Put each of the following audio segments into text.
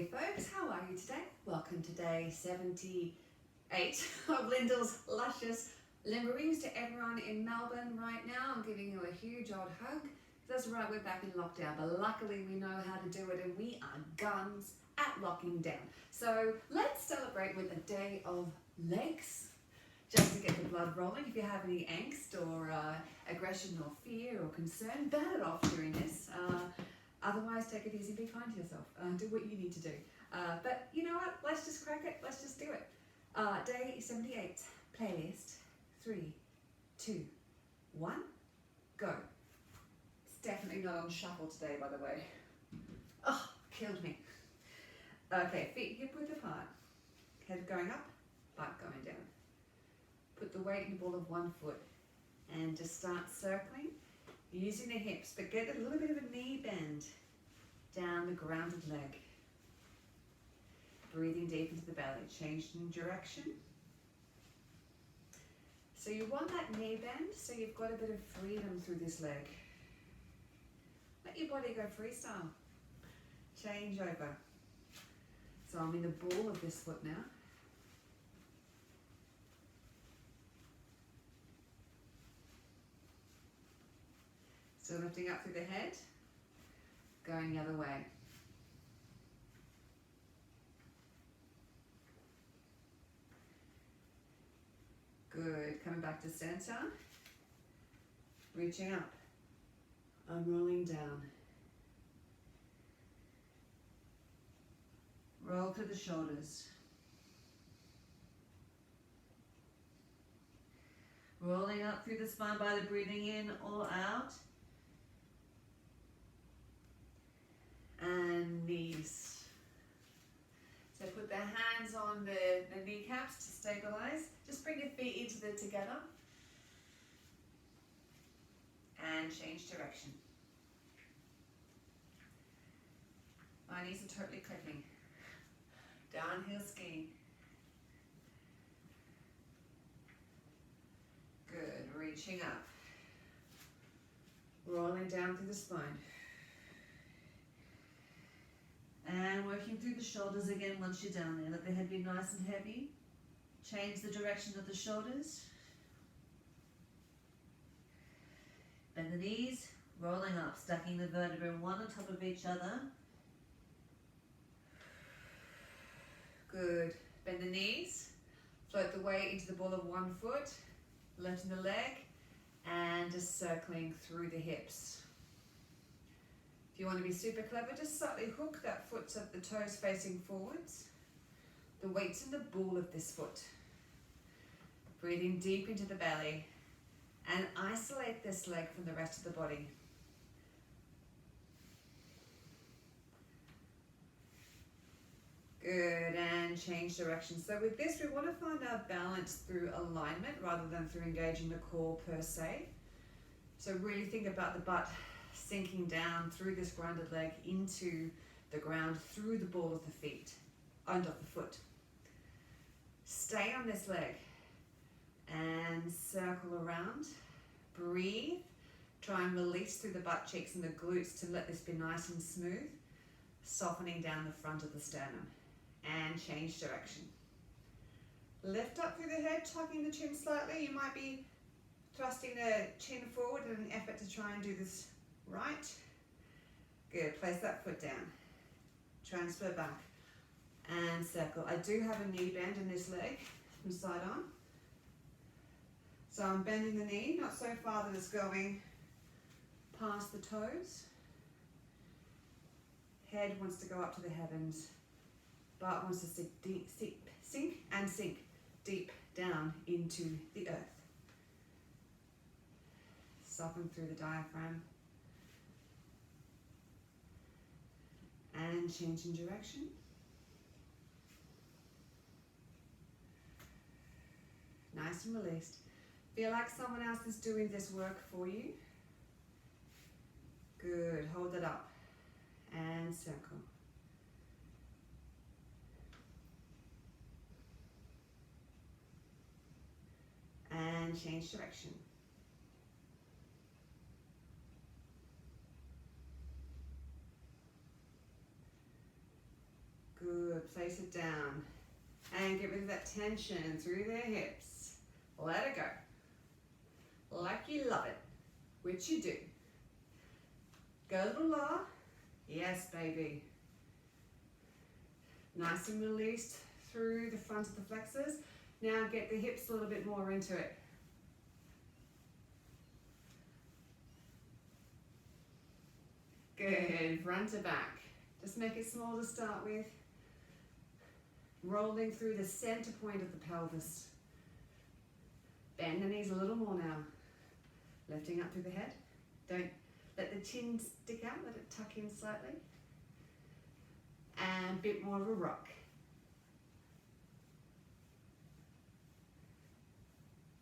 Hey folks, how are you today? Welcome to day 78 of Lyndall's Luscious Limberings. To everyone in Melbourne right now, I'm giving you a huge old hug. That's right, we're back in lockdown, but luckily we know how to do it and we are guns at locking down. So let's celebrate with a day of legs, just to get the blood rolling. If you have any angst or aggression or fear or concern, bat it off during this. Otherwise, take it easy, be kind to yourself, do what you need to do. But you know what, let's just crack it, let's just do it. Day 78, playlist, 3, 2, 1, go. It's definitely not on shuffle today, by the way. Oh, killed me. Okay, feet hip width apart, head going up, butt going down. Put the weight in the ball of one foot and just start circling. Using the hips, but get a little bit of a knee bend down the grounded leg. Breathing deep into the belly, changing direction. So you want that knee bend, so you've got a bit of freedom through this leg. Let your body go freestyle. Change over. So I'm in the ball of this foot now. So lifting up through the head, going the other way. Good, coming back to center, reaching up. I'm rolling down. Roll to the shoulders. Rolling up through the spine by the breathing in or out. And knees. So put the hands on the kneecaps to stabilize. Just bring your feet into the together. And change direction. My knees are totally clicking. Downhill skiing. Good, reaching up. Rolling down through the spine. And working through the shoulders again once you're down there. Let the head be nice and heavy. Change the direction of the shoulders. Bend the knees, rolling up, stacking the vertebrae one on top of each other. Good. Bend the knees, float the weight into the ball of one foot, lifting the leg, and just circling through the hips. If you want to be super clever, just slightly hook that foot so that the toes facing forwards. The weight's in the ball of this foot. Breathing deep into the belly and isolate this leg from the rest of the body. Good, and change direction. So with this, we want to find our balance through alignment rather than through engaging the core per se. So really think about the butt sinking down through this grounded leg into the ground through the ball of the feet, and of the foot. Stay on this leg and circle around. Breathe. Try and release through the butt cheeks and the glutes to let this be nice and smooth. Softening down the front of the sternum and change direction. Lift up through the head, tucking the chin slightly. You might be thrusting the chin forward in an effort to try and do this right. Good, place that foot down. Transfer back and circle. I do have a knee bend in this leg from side on. So I'm bending the knee, not so far that it's going past the toes. Head wants to go up to the heavens. Butt wants to sink deep down into the earth. Soften through the diaphragm. And changing direction. Nice and released. Feel like someone else is doing this work for you. Good, hold it up and circle. And change direction. release it down. And get rid of that tension through their hips. Let it go. Like you love it, which you do. Go a little lower. Yes, baby. Nice and released through the front of the flexors. Now get the hips a little bit more into it. Good, front to back. Just make it small to start with. Rolling through the center point of the pelvis. Bend the knees a little more now. Lifting up through the head. Don't let the chin stick out, let it tuck in slightly. And a bit more of a rock.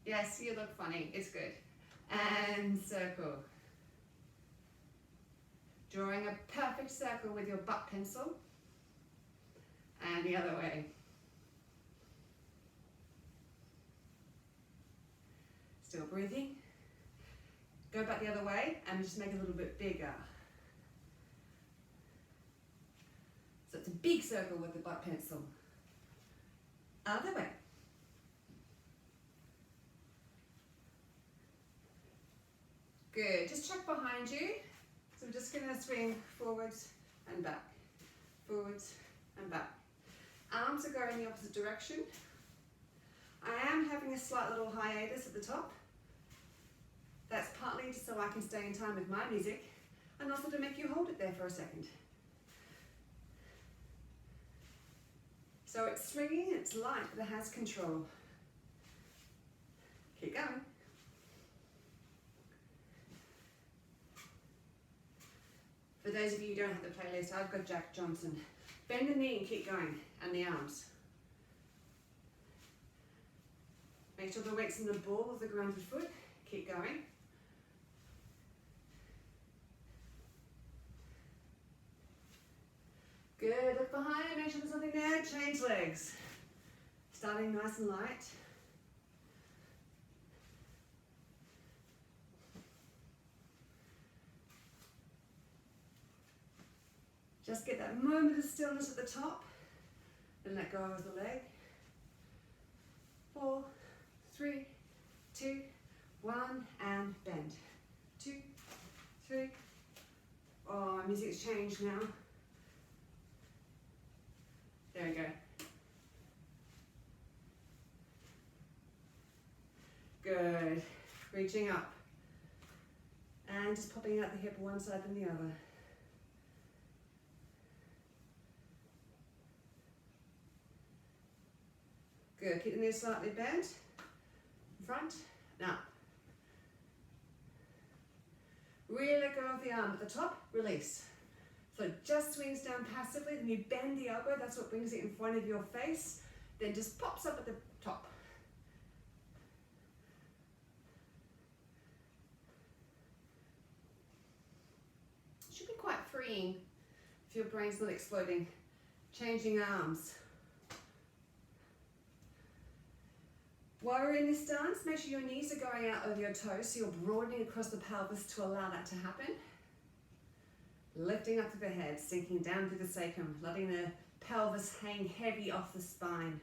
Yes, you look funny, it's good. And circle. Drawing a perfect circle with your butt pencil. And the other way. Still breathing. Go back the other way and just make it a little bit bigger. So it's a big circle with the butt pencil. Other way. Good, just check behind you. So we're just gonna swing forwards and back, forwards and back. Arms are going the opposite direction. I am having a slight little hiatus at the top. That's partly just so I can stay in time with my music and also to make you hold it there for a second. So it's swinging, it's light, but it has control. Keep going. For those of you who don't have the playlist, I've got Jack Johnson. Bend the knee and keep going, and the arms. Make sure the weight's in the ball of the grounded foot. Keep going. Good, look behind, make sure there's nothing there, change legs. Starting nice and light. Just get that moment of stillness at the top and let go of the leg. 4, 3, 2, 1, and bend. 2, 3. Oh, music's changed now. There we go. Good. Reaching up. And just popping out the hip one side and the other. Good. Keep the knees slightly bent. In front. Now. Really let go of the arm at the top. Release. So it just swings down passively, then you bend the elbow, that's what brings it in front of your face, then just pops up at the top. It should be quite freeing if your brain's not exploding. Changing arms. While we're in this stance, make sure your knees are going out over your toes, so you're broadening across the pelvis to allow that to happen. Lifting up to the head, sinking down through the sacrum, letting the pelvis hang heavy off the spine.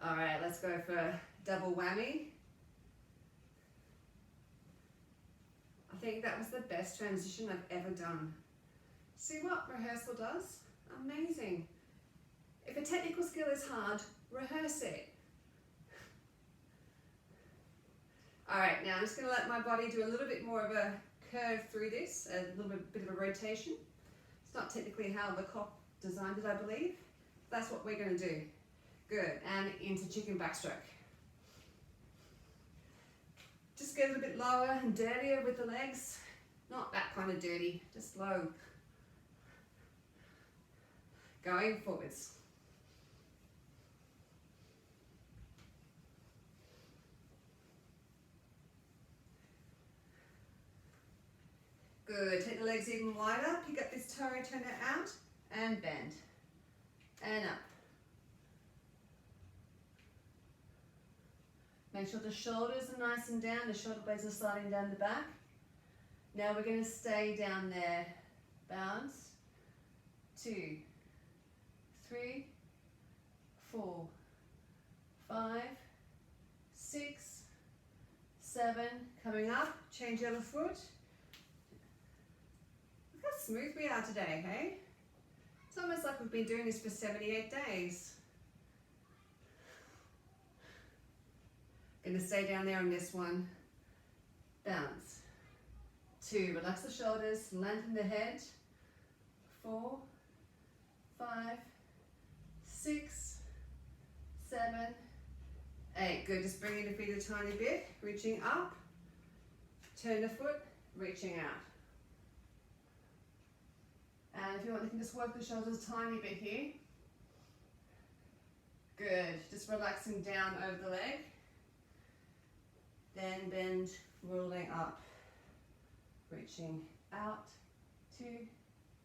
All right, let's go for a double whammy. I think that was the best transition I've ever done. See what rehearsal does? Amazing. If a technical skill is hard, rehearse it. All right, now I'm just going to let my body do a little bit more of a curve through this, a little bit of a rotation. It's not technically how the cock designed it, I believe. That's what we're going to do. Good, and into chicken backstroke. Just get a little bit lower and dirtier with the legs. Not that kind of dirty, just low. Going forwards. Good, take the legs even wider, pick up this toe, turn it out, and bend, and up. Make sure the shoulders are nice and down, the shoulder blades are sliding down the back. Now we're going to stay down there. Bounce. 2, 3, 4, 5, 6, 7. Coming up. Change the other foot. Look how smooth we are today, hey? It's almost like we've been doing this for 78 days. Gonna stay down there on this one. Bounce. 2, relax the shoulders, lengthen the head. 4, 5, 6, 7, 8. Good, just bringing the feet a tiny bit, reaching up. Turn the foot, reaching out. And if you want, you can just work the shoulders a tiny bit here. Good, just relaxing down over the leg. Then bend, rolling up, reaching out. 2,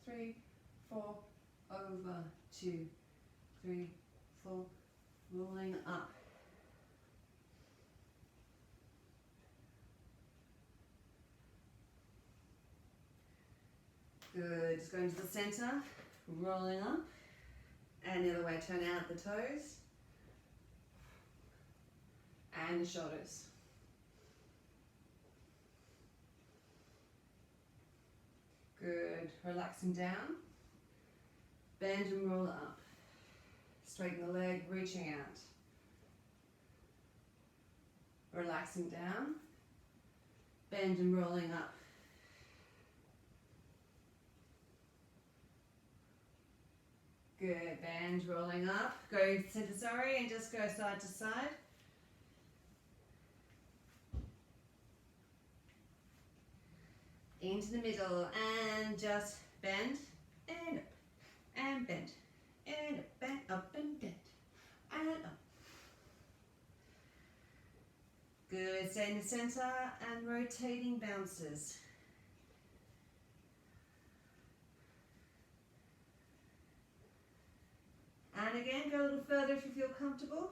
3, 4, over. 2, 3, 4, rolling up. Good, just going to the center, rolling up, and the other way, turn out the toes, and the shoulders. Good, relaxing down, bend and roll up, straighten the leg, reaching out, relaxing down, bend and rolling up. Good, bend, rolling up, go center, sorry, and just go side to side. Into the middle, and just bend, and up, and bend, and up, and bend, and up. Good, stay in the center, and rotating bounces. And again, go a little further if you feel comfortable.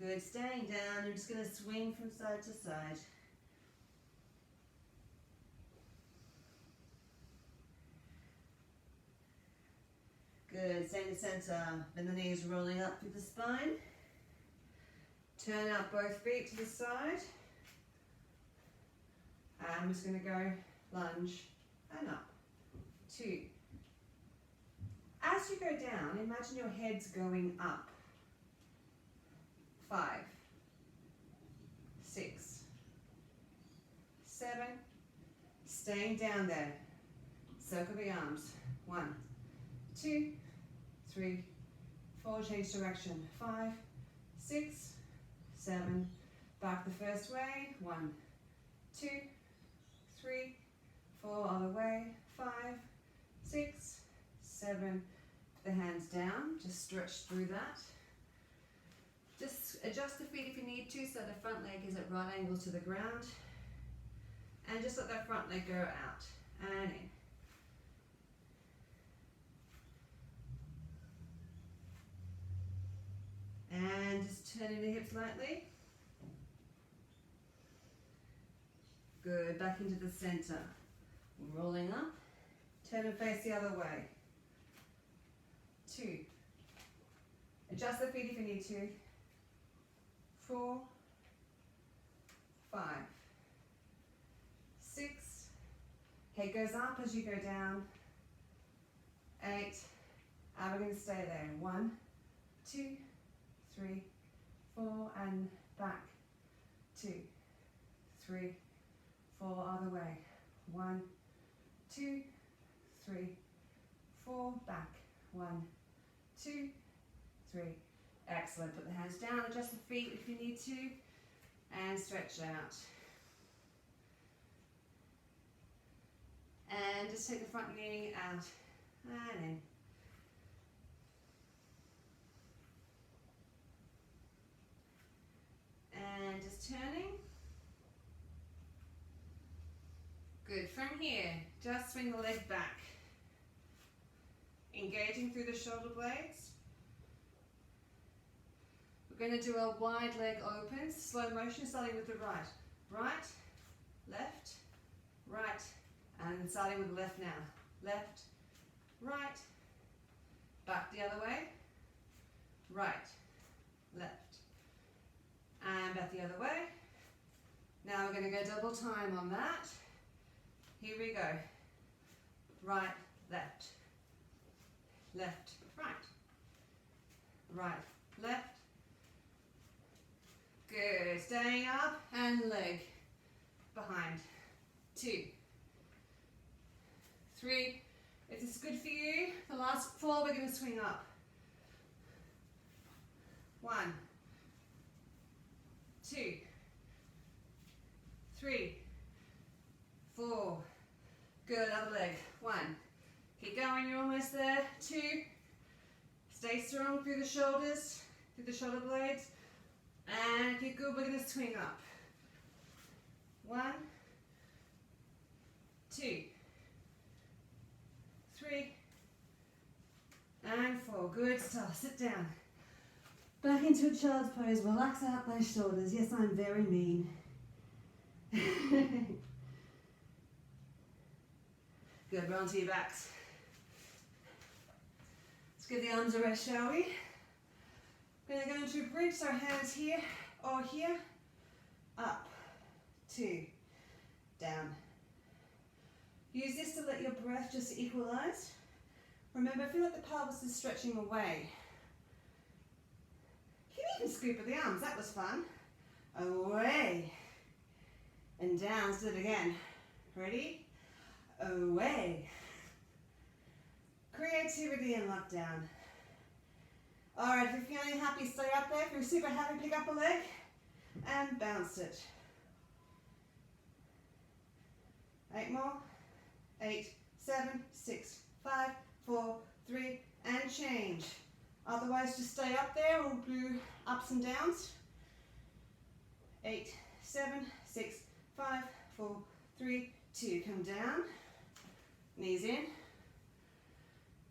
Good, staying down. I'm just going to swing from side to side. Good, stay in the center. Bend the knees, rolling up through the spine. Turn out both feet to the side. And I'm just going to go lunge and up. 2. As you go down, imagine your head's going up. 5, 6, 7, staying down there. Circle the arms. 1, 2, 3, 4, change direction. 5, 6, 7, back the first way. 1, 2, 3, 4, other way. 5, 6, 7, put the hands down, just stretch through that. Just adjust the feet if you need to so the front leg is at right angles to the ground. And just let that front leg go out and in. And just turning the hips lightly. Good, back into the center. Rolling up. Turn and face the other way. 2. Adjust the feet if you need to. 4, 5, 6. Head goes up as you go down. 8. And we're going to stay there. 1, 2, 3, 4, and back. 2, 3, 4, other way. 1, 2, 3, 4, back. 1, 2, 3. Excellent. Put the hands down, adjust the feet if you need to, and stretch out. And just take the front knee out and in. And just turning. Good. From here, just swing the leg back. Engaging through the shoulder blades. We're going to do a wide leg open, slow motion, starting with the right. Right, left, right, and starting with the left now. Left, right, back the other way, right, left, and back the other way. Now we're going to go double time on that. Here we go. Right, left, left, right, right, left. Good. Staying up and leg behind. 2, 3. If this is good for you, the last 4 we're going to swing up. 1, 2, 3, 4. Good. Other leg. 1. Keep going. You're almost there. 2. Stay strong through the shoulders, through the shoulder blades. And if you're good, we're going to swing up. 1, 2, 3, and 4. Good stuff. Sit down. Back into a child's pose. Relax out those shoulders. Yes, I'm very mean. Good. Roll onto your backs. Let's give the arms a rest, shall we? We're going to go into a bridge, so hands here or here, up, 2, down. Use this to let your breath just equalize. Remember, feel like the pelvis is stretching away. You can even scoop at the arms, that was fun. Away, and down, let's do it again. Ready? Away. Creativity and lockdown. Alright, if you're feeling happy, stay up there. If you're super happy, pick up a leg and bounce it. 8 more. 8, 7, 6, 5, 4, 3, and change. Otherwise, just stay up there. We'll do ups and downs. 8, 7, 6, 5, 4, 3, 2. Come down. Knees in.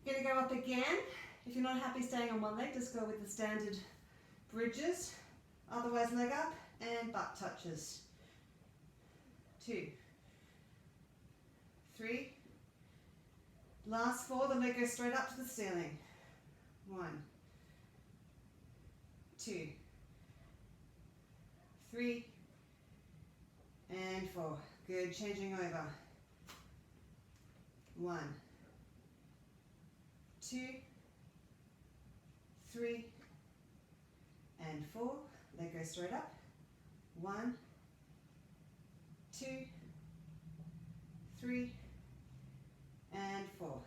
Gonna go up again. If you're not happy staying on one leg, just go with the standard bridges. Otherwise, leg up and butt touches. 2, 3. Last 4, the leg goes straight up to the ceiling. 1, 2, 3, and 4. Good, changing over. 1, 2, 3, and 4. Leg goes straight up. 1, 2, 3, and 4.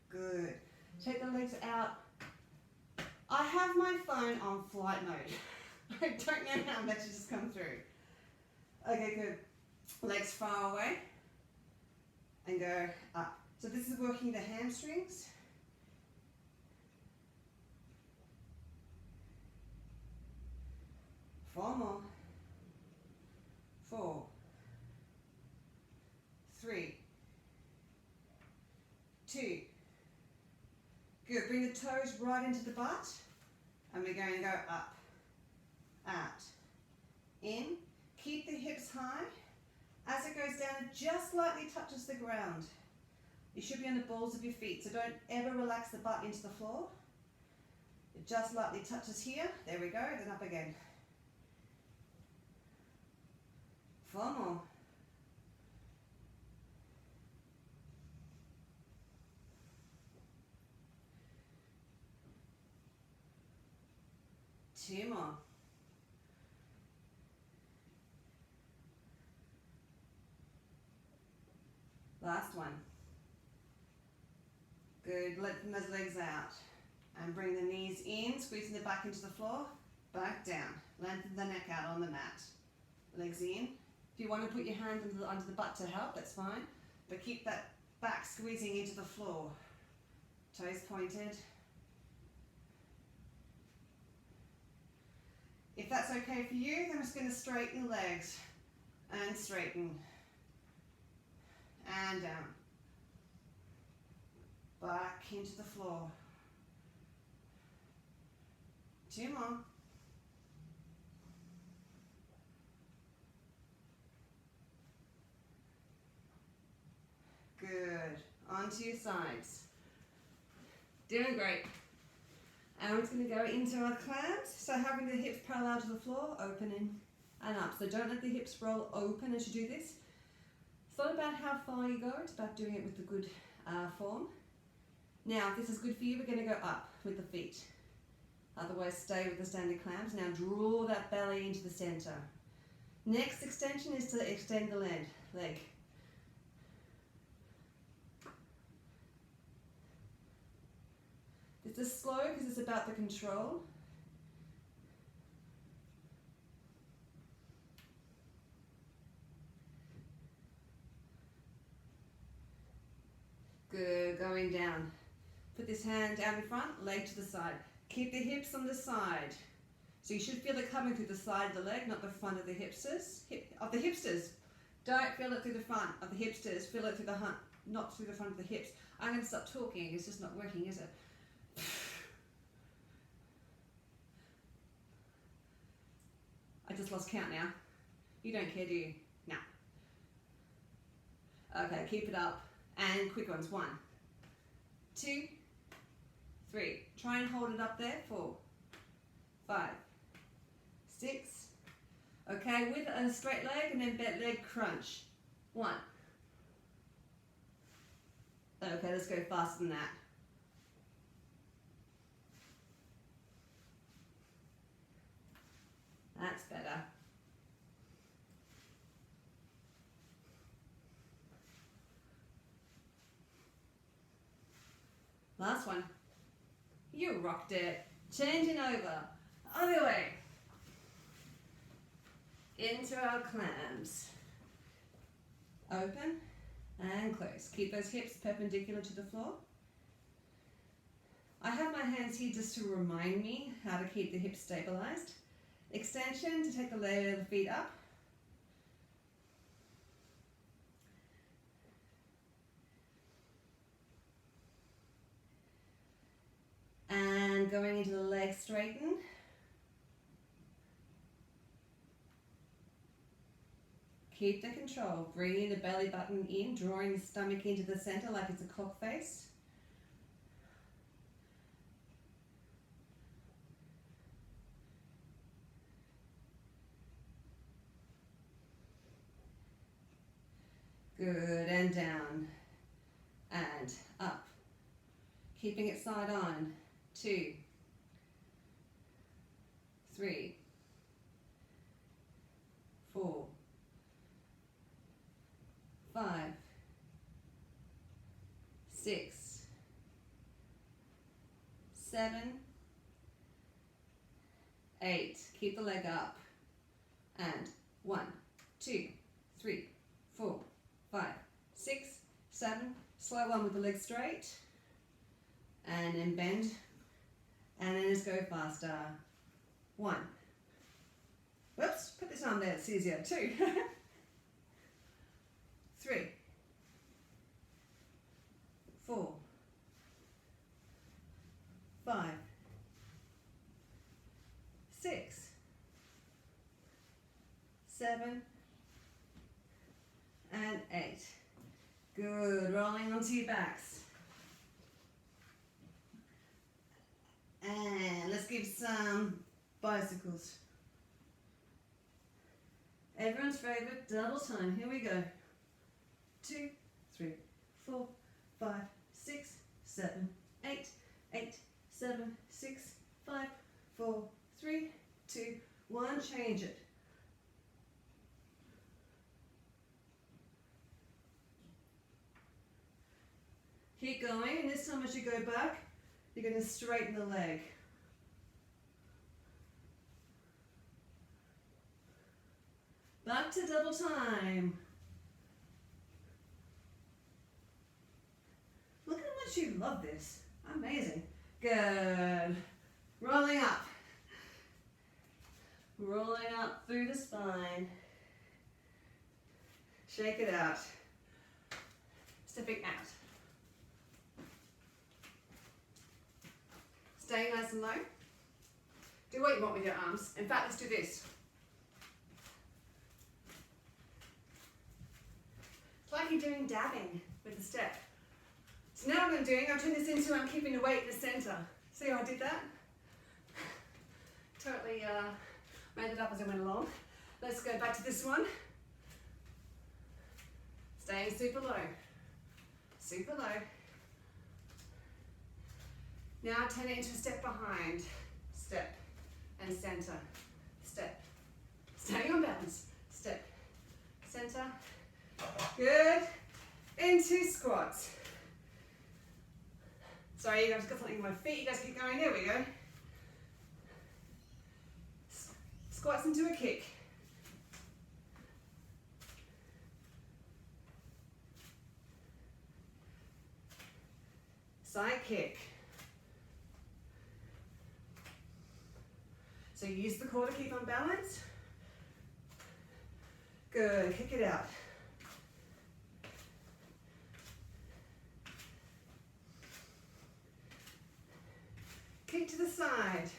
Good. Take the legs out. I have my phone on flight mode. I don't know how messages come through. Okay, good. Legs far away and go up. So this is working the hamstrings. Four more. 4, 3, 2. Good. Bring the toes right into the butt. And we're going to go up, out, in. Keep the hips high. As it goes down, it just lightly touches the ground. You should be on the balls of your feet, so don't ever relax the butt into the floor. It just lightly touches here. There we go. Then up again. 4 more. 2 more. Last one. Good, lengthen those legs out. And bring the knees in, squeezing the back into the floor, back down. Lengthen the neck out on the mat. Legs in. If you want to put your hand under the butt to help, that's fine. But keep that back squeezing into the floor. Toes pointed. If that's okay for you, then I'm just going to straighten the legs. And straighten. And down. Back into the floor. 2 more. onto your sides. Doing great. And we're just going to go into our clams. So having the hips parallel to the floor, opening and up. So don't let the hips roll open as you do this. It's not about how far you go, it's about doing it with the good form. Now, if this is good for you, we're going to go up with the feet. Otherwise, stay with the standing clams. Now, draw that belly into the center. Next extension is to extend the leg. This is slow because it's about the control. Good, going down. Put this hand down in front, leg to the side. Keep the hips on the side. So you should feel it coming through the side of the leg, not the front of the hipsters. Don't feel it through the front of the hipsters. Feel it through the hump, not through the front of the hips. I'm going to stop talking. It's just not working, is it? I just lost count now. You don't care, do you? No. Okay, keep it up. And quick ones. 1, 2, 3. Try and hold it up there. 4, 5, 6. Okay, with a straight leg and then bent leg crunch. 1. Okay, let's go faster than that. That's better. Last one. You rocked it. Changing over. Other way. Into our clams. Open and close. Keep those hips perpendicular to the floor. I have my hands here just to remind me how to keep the hips stabilized. Extension to take the feet up. And going into the leg straighten. Keep the control. Bringing the belly button in, drawing the stomach into the center like it's a clock face. Good, and down, and up. Keeping it side on. 2, 3, 4, 5, 6, 7, 8. Keep the leg up. And 1, 2, 3, 4, 5, 6, 7. Slow one with the leg straight. And then bend. And then just go faster. 1. Whoops, put this arm there, it's easier. 2. 3. 4. 5. 6. 7. And 8. Good, rolling onto your backs. And let's give some bicycles. Everyone's favorite, double time. Here we go. 2, 3, 4, 5, 6, 7, 8, 8, 7, 6, 5, 4, 3, 2, 1. Change it. Keep going, and this time as you go back, you're going to straighten the leg. Back to double time. Look at how much you love this. Amazing. Good. Rolling up. Rolling up through the spine. Shake it out. Stepping out. Stay nice and low. Do what you want with your arms. In fact, let's do this. It's like you're doing dabbing with a step. So now what I'm doing, I'm turning this into I'm keeping the weight in the center. See how I did that? Totally made it up as I went along. Let's go back to this one. Staying super low. Super low. Now turn it into a step behind. Step and center. Step. Staying on balance. Step. Center. Good. Into squats. Sorry, you guys got something in my feet. You guys keep going. There we go. Squats into a kick. Side kick. So use the core to keep on balance. Good, kick it out. Kick to the side.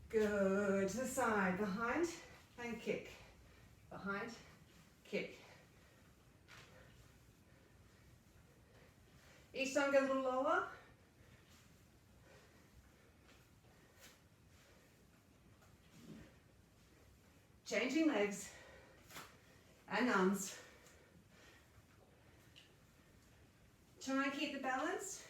Good, to the side, behind and kick. Behind, kick. Each time go a little lower. Changing legs and arms. Try and keep the balance.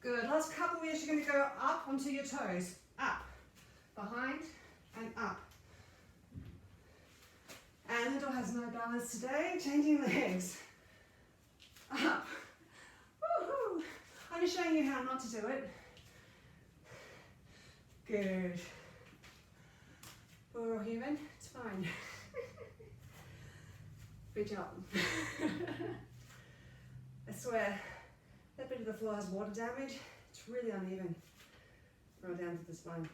Good, last couple of years you're going to go up onto your toes. Up, behind and up. And Lyndall has no balance today, changing legs. Up. Woohoo! I'm just showing you how not to do it. Good. We're all human, it's fine. Good job. I swear, that bit of the floor has water damage. It's really uneven. Roll down to the spine.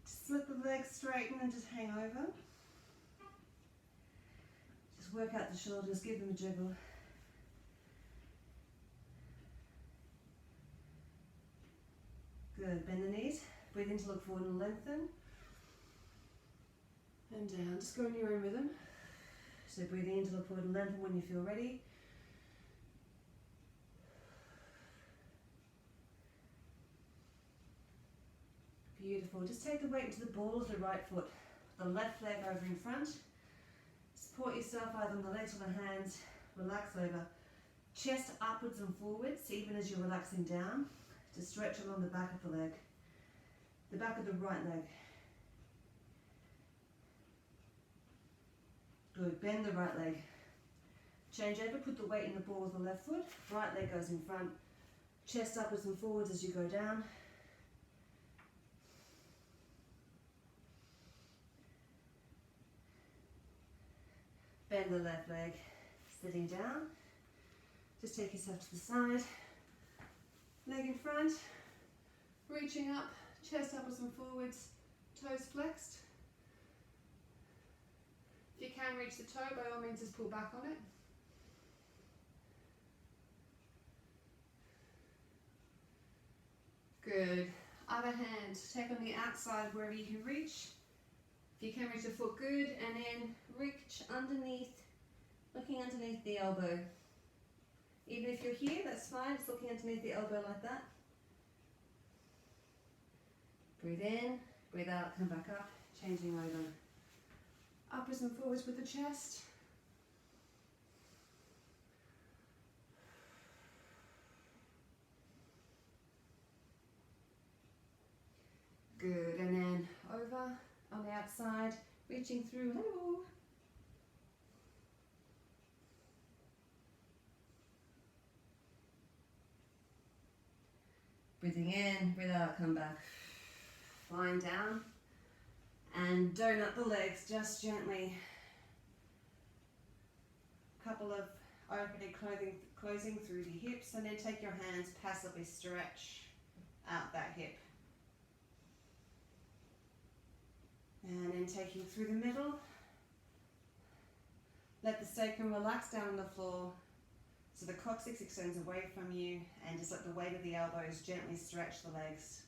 Just let the legs straighten and just hang over. Just work out the shoulders, give them a jiggle. Good, bend the knees. Breathe in to look forward and lengthen. And down, just go in your own rhythm. So breathing in to look forward and lengthen when you feel ready. Beautiful. Just take the weight into the ball of the right foot. The left leg over in front. Support yourself either on the legs or the hands. Relax over. Chest upwards and forwards, even as you're relaxing down. To stretch along the back of the leg. The back of the right leg. Good, bend the right leg. Change over, put the weight in the ball of the left foot. Right leg goes in front. Chest upwards and forwards as you go down. Bend the left leg, sitting down. Just take yourself to the side. Leg in front, reaching up, chest upwards and forwards, toes flexed. If you can reach the toe, by all means just pull back on it. Good. Other hand, take on the outside wherever you can reach. If you can reach the foot, good, and then reach underneath, looking underneath the elbow. Even if you're here, that's fine, just looking underneath the elbow like that. Breathe in, breathe out, come back up, changing over. Upwards and forwards with the chest. Good, and then over on the outside, reaching through, hello. Breathing in, breathe out, come back. Flying down. And donut the legs just gently. Couple of opening, closing through the hips, and then take your hands, passively stretch out that hip. And then taking through the middle. Let the sacrum relax down on the floor so the coccyx extends away from you, and just let the weight of the elbows gently stretch the legs.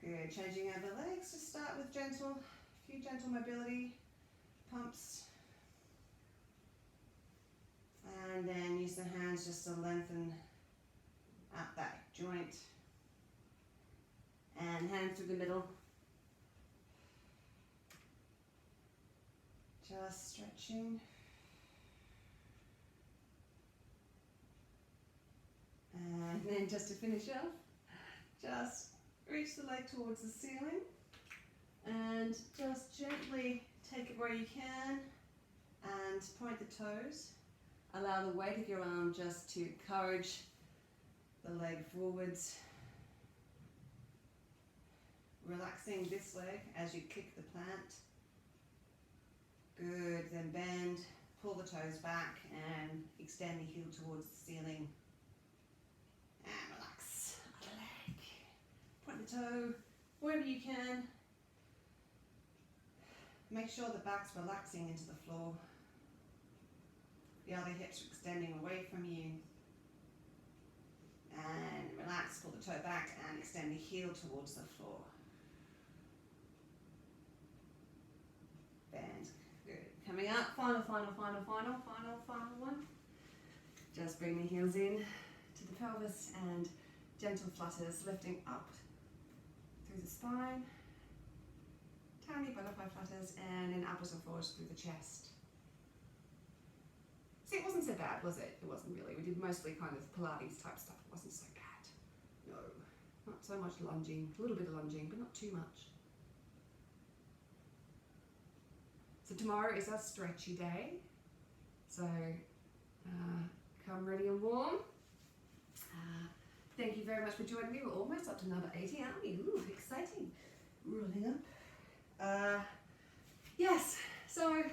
Good. Changing over the legs. Just start with a few gentle mobility pumps. And then use the hands just to lengthen out that joint. And hands through the middle. Just stretching. And then just to finish off, just reach the leg towards the ceiling and just gently take it where you can and point the toes. Allow the weight of your arm just to encourage the leg forwards. Relaxing this leg as you kick the plant. Good, then bend, pull the toes back and extend the heel towards the ceiling. And relax other leg. Point the toe wherever you can. Make sure the back's relaxing into the floor. The other hips are extending away from you. And relax, pull the toe back and extend the heel towards the floor. Bend. Good. Coming up, final one. Just bring the heels in to the pelvis and gentle flutters, lifting up through the spine. Tiny butterfly flutters and then upwards and forwards through the chest. See, it wasn't so bad, was it? It wasn't really. We did mostly kind of Pilates type stuff. It wasn't so bad. No, not so much lunging. A little bit of lunging, but not too much. So tomorrow is our stretchy day. So come ready and warm. Thank you very much for joining me. We're almost up to number 80, aren't we? Ooh, exciting. Rolling up. Yes, so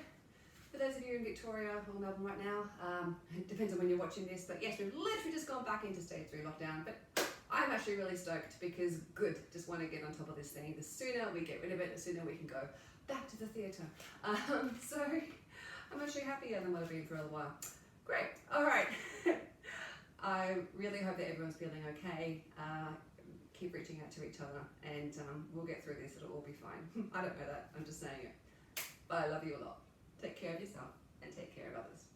for those of you in Victoria or Melbourne right now, it depends on when you're watching this, but yes, we've literally just gone back into stage 3 lockdown, but I'm actually really stoked because just want to get on top of this thing. The sooner we get rid of it, the sooner we can go back to the theatre. So I'm actually happier than what I've been for a little while. Great, all right. I really hope that everyone's feeling okay. Keep reaching out to each other and we'll get through this, it'll all be fine. I don't know that, I'm just saying it. But I love you a lot. Take care of yourself and take care of others.